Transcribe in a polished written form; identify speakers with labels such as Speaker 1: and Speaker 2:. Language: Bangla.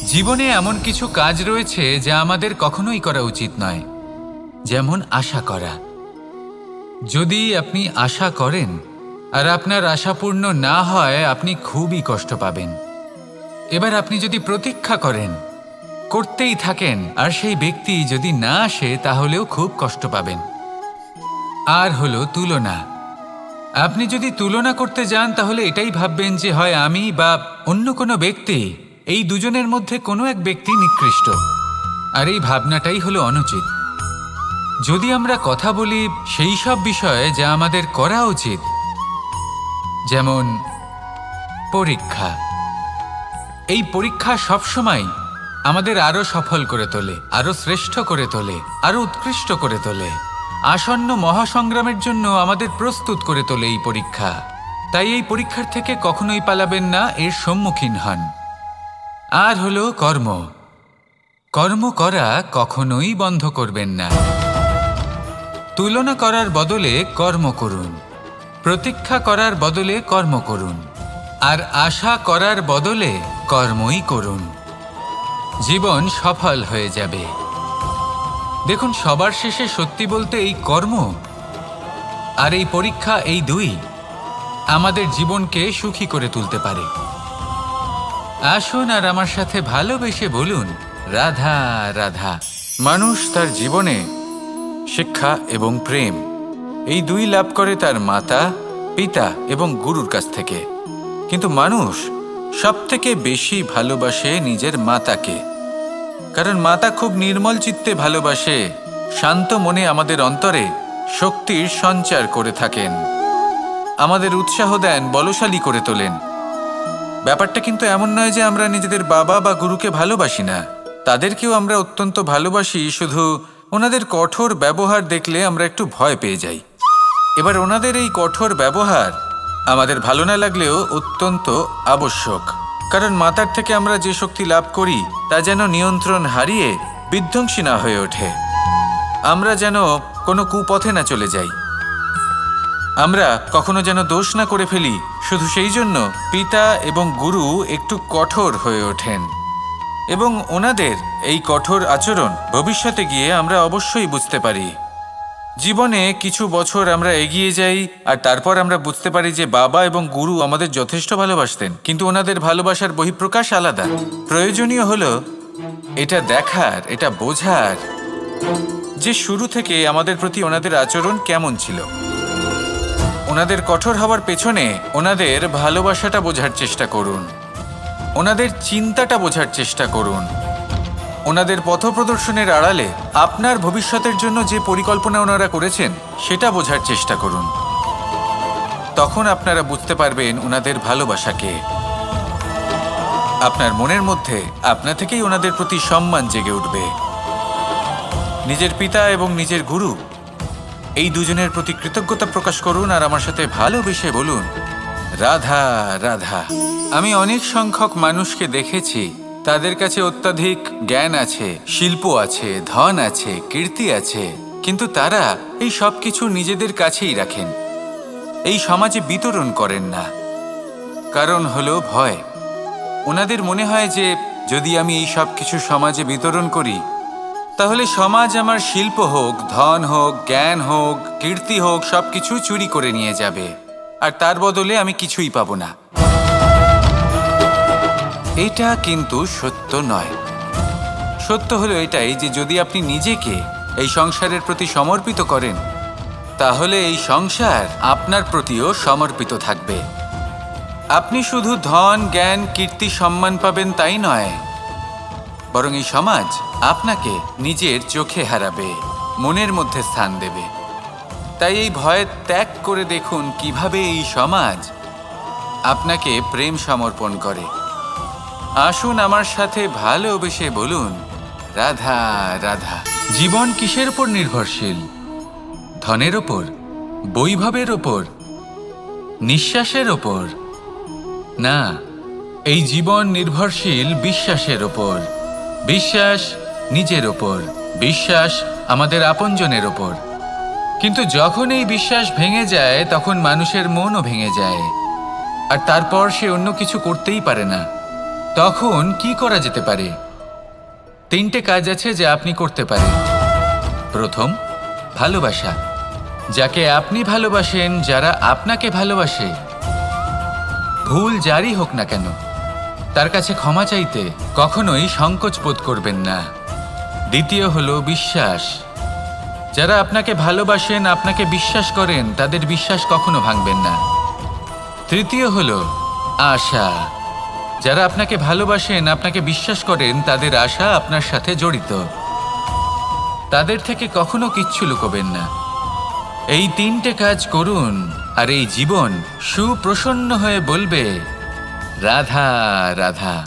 Speaker 1: জীবনে এমন কিছু কাজ রয়েছে যা আমাদের কখনোই করা উচিত নয়, যেমন আশা করা। যদি আপনি আশা করেন আর আপনার আশা পূর্ণ না হয়, আপনি খুবই কষ্ট পাবেন। এবার আপনি যদি প্রতীক্ষা করেন, করতেই থাকেন, আর সেই ব্যক্তি যদি না আসে, তাহলেও খুব কষ্ট পাবেন। আর হলো তুলনা। আপনি যদি তুলনা করতে যান, তাহলে এটাই ভাববেন যে হয় আমি বা অন্য কোনো ব্যক্তি, এই দুজনের মধ্যে কোনো এক ব্যক্তি নিকৃষ্ট। আর এই ভাবনাটাই হলো অনুচিত। যদি আমরা কথা বলি সেই সব বিষয়ে যা আমাদের করা উচিত, যেমন পরীক্ষা। এই পরীক্ষা সবসময় আমাদের আরো সফল করে তোলে, আরো শ্রেষ্ঠ করে তোলে, আরো উৎকৃষ্ট করে তোলে। আসন্ন মহাসংগ্রামের জন্য আমাদের প্রস্তুত করে তোলে এই পরীক্ষা। তাই এই পরীক্ষার থেকে কখনোই পালাবেন না, এর সম্মুখীন হন। আর হলো কর্ম। কর্ম করা কখনোই বন্ধ করবেন না। তুলনা করার বদলে কর্ম করুন, প্রতীক্ষা করার বদলে কর্ম করুন, আর আশা করার বদলে কর্মই করুন। জীবন সফল হয়ে যাবে। দেখুন, সবার শেষে সত্যি বলতে এই কর্ম আর এই পরীক্ষা, এই দুই আমাদের জীবনকে সুখী করে তুলতে পারে। আসুন আর আমার সাথে ভালোবেসে বলুন, রাধা রাধা। মানুষ তার জীবনে শিক্ষা এবং প্রেম, এই দুই লাভ করে তার মাতা, পিতা এবং গুরুর কাছ থেকে। কিন্তু মানুষ সবথেকে বেশি ভালোবাসে নিজের মাতাকে, কারণ মাতা খুব নির্মল চিত্তে ভালোবাসে, শান্ত মনে আমাদের অন্তরে শক্তির সঞ্চার করে থাকেন, আমাদের উৎসাহ দেন, বলশালী করে তোলেন। ব্যাপারটা কিন্তু এমন নয় যে আমরা নিজেদের বাবা বা গুরুকে ভালোবাসি না, তাদেরকেও আমরা অত্যন্ত ভালোবাসি, শুধু ওনাদের কঠোর ব্যবহার দেখলে আমরা একটু ভয় পেয়ে যাই। এবার ওনাদের এই কঠোর ব্যবহার আমাদের ভালো না লাগলেও অত্যন্ত আবশ্যক, কারণ মাতার থেকে আমরা যে শক্তি লাভ করি তা যেন নিয়ন্ত্রণ হারিয়ে বিধ্বংসী না হয়ে ওঠে, আমরা যেন কোনো কুপথে না চলে যাই, আমরা কখনো যেন দোষ না করে ফেলি। শুধু সেই জন্য পিতা এবং গুরু একটু কঠোর হয়ে ওঠেন, এবং ওনাদের এই কঠোর আচরণ ভবিষ্যতে গিয়ে আমরা অবশ্যই বুঝতে পারি। জীবনে কিছু বছর আমরা এগিয়ে যাই আর তারপর আমরা বুঝতে পারি যে বাবা এবং গুরু আমাদের যথেষ্ট ভালোবাসতেন, কিন্তু ওনাদের ভালোবাসার বহিঃপ্রকাশ আলাদা। প্রয়োজনীয় হলো এটা দেখার, এটা বোঝার যে শুরু থেকে আমাদের প্রতি ওনাদের আচরণ কেমন ছিল। ওনাদের কঠোর হওয়ার পেছনে ওনাদের ভালোবাসাটা বোঝার চেষ্টা করুন, ওনাদের চিন্তাটা বোঝার চেষ্টা করুন, ওনাদের পথপ্রদর্শনের আড়ালে আপনার ভবিষ্যতের জন্য যে পরিকল্পনা ওনারা করেছেন সেটা বোঝার চেষ্টা করুন। তখন আপনারা বুঝতে পারবেন ওনাদের ভালোবাসাকে। আপনার মনের মধ্যে আপনা থেকেই ওনাদের প্রতি সম্মান জেগে উঠবে। নিজের পিতা এবং নিজের গুরু, এই দুজনের প্রতি কৃতজ্ঞতা প্রকাশ করুন আর আমার সাথে ভালোবেসে বলুন, রাধা রাধা। আমি অনেক সংখ্যক মানুষকে দেখেছি, তাদের কাছে অত্যাধিক জ্ঞান আছে, শিল্প আছে, ধন আছে, কীর্তি আছে, কিন্তু তারা এই সব কিছু নিজেদের কাছেই রাখেন, এই সমাজে বিতরণ করেন না। কারণ হলো ভয়। ওনাদের মনে হয় যে যদি আমি এই সব কিছু সমাজে বিতরণ করি, তাহলে সমাজ আমার শিল্প হোক, ধন হোক, জ্ঞান হোক, কীর্তি হোক, সব কিছু চুরি করে নিয়ে যাবে, আর তার বদলে আমি কিছুই পাবো না। এটা কিন্তু সত্য নয়। সত্য হলো এটাই যে যদি আপনি নিজেকে এই সংসারের প্রতি সমর্পিত করেন, তাহলে এই সংসার আপনার প্রতিও সমর্পিত থাকবে। আপনি শুধু ধন, জ্ঞান, কীর্তি, সম্মান পাবেন তাই নয়, বরং এই সমাজ আপনাকে নিজের চোখে হারাবে, মনের মধ্যে স্থান দেবে। তাই এই ভয় ত্যাগ করে দেখুন কিভাবে এই সমাজ আপনাকে প্রেম সমর্পণ করে। আসুন আমার সাথে ভালোবেসে বলুন, রাধা রাধা। জীবন কিসের উপর নির্ভরশীল? ধনের ওপর, বৈভবের ওপর, নিঃশ্বাসের ওপর? না, এই জীবন নির্ভরশীল বিশ্বাসের ওপর। বিশ্বাস নিজের ওপর, বিশ্বাস আমাদের আপনজনের ওপর। কিন্তু যখন এই বিশ্বাস ভেঙে যায়, তখন মানুষের মনও ভেঙে যায়, আর তারপর সে অন্য কিছু করতেই পারে না। তখন কি করা যেতে পারে? তিনটে কাজ আছে যা আপনি করতে পারেন। প্রথম, ভালোবাসা। যাকে আপনি ভালোবাসেন, যারা আপনাকে ভালোবাসে, ভুল যারই হোক না কেন, তার কাছে ক্ষমা চাইতে কখনোই সংকোচ বোধ করবেন না। দ্বিতীয় হলো বিশ্বাস। যারা আপনাকে ভালোবাসেন, আপনাকে বিশ্বাস করেন, তাদের বিশ্বাস কখনো ভাঙবেন না। তৃতীয় হলো আশা। যারা আপনাকে ভালোবাসেন, আপনাকে বিশ্বাস করেন, তাদের আশা আপনার সাথে জড়িত। তাদের থেকে কখনো কিচ্ছু লুকোবেন না। এই তিনটে কাজ করুন আর এই জীবন সুপ্রসন্ন হয়ে বলবে, রাধা রাধা।